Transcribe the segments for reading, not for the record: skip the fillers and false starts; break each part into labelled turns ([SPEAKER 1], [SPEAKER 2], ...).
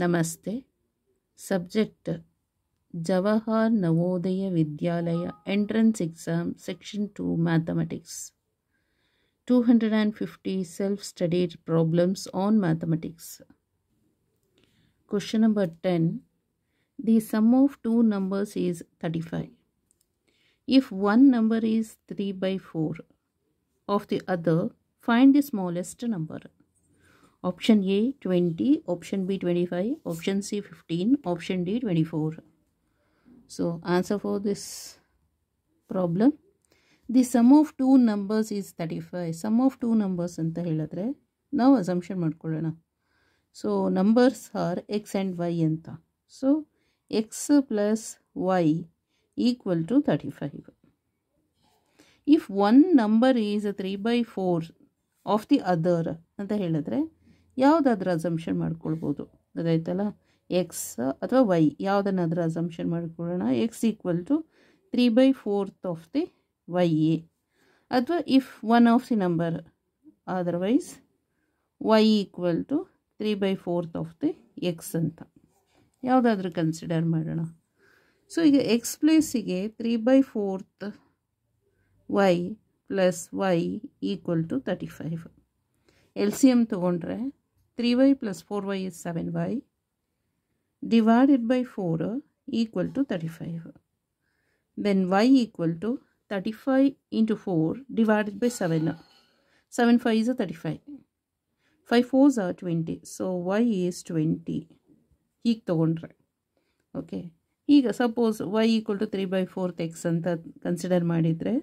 [SPEAKER 1] Namaste. Subject Jawahar Navodaya Vidyalaya Entrance Exam Section 2 Mathematics. 250 self-studied problems on mathematics. Question number 10. The sum of two numbers is 35. If one number is 3 by 4 of the other, find the smallest number. Option A 20, option B 25, option C 15, option D 24. So answer for this problem. The sum of two numbers is 35. Sum of two numbers anta ಹೇಳಿದ್ರೆ ನಾವು assumption ಮಾಡ್ಕೊಳ್ಳೋಣ. So numbers are x and y anta. So x plus y equal to 35. If one number is 3 by 4 of the other ಅಂತ ಹೇಳಿದ್ರೆ ಯಾವುದಾದ್ರೂ assumption ಮಾಡ್ಕೊಳ್ಬೋದು. ಅದಾಯ್ತಲ್ಲ, X ಅಥವಾ Y ಯಾವುದನ್ನಾದ್ರೂ ಅಸಂಪ್ಷನ್ ಮಾಡ್ಕೊಳ್ಳೋಣ. X equal to 3 by 4th of the Y A, ಅಥವಾ if one of the number otherwise Y equal to 3 by 4th of the X ಅಂತ ಯಾವುದಾದ್ರೂ ಕನ್ಸಿಡರ್ ಮಾಡೋಣ. ಸೊ ಈಗ ಎಕ್ಸ್ ಪ್ಲೇಸಿಗೆ 3 by 4th y plus y equal to 35. L C M ತೊಗೊಂಡ್ರೆ 3y plus 4y is 7y divided by 4 equal to 35. Then y equal to 35 into 4 divided by 7. 7 5 is 35. 5 4s are 20. So y is 20. ಹೀಗೆ ತೊಗೊಂಡ್ರೆ okay. ಈಗ suppose y equal to 3 by 4th x ಅಂತ consider ಮಾಡಿದರೆ,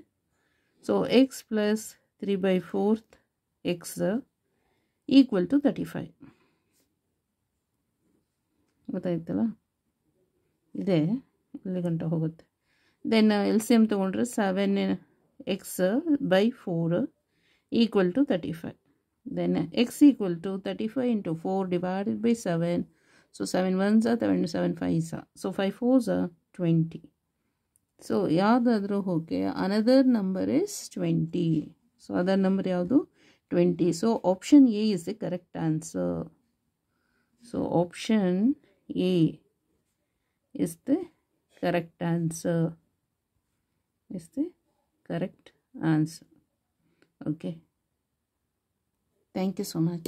[SPEAKER 1] so x plus 3 by 4th x equal to 35. ಗೊತ್ತಾಯ್ತಲ್ಲ, ಇದೆ ಇಲ್ಲಿ ಗಂಟೆ ಹೋಗುತ್ತೆ. ದೆನ್ ಎಲ್ ಸಿ ಎಮ್ ತೊಗೊಂಡ್ರೆ 7x by 4 equal to 35. Then X equal to 35 into 4 divided by 7. So 7 1s are 7 5s are. So 5 4s are 20. So ಯಾವುದಾದ್ರೂ okay, another number is 20. So other number ಯಾವುದು? 20. So option A is the correct answer. So option A is the correct answer. Is the correct answer. Okay. Thank you so much.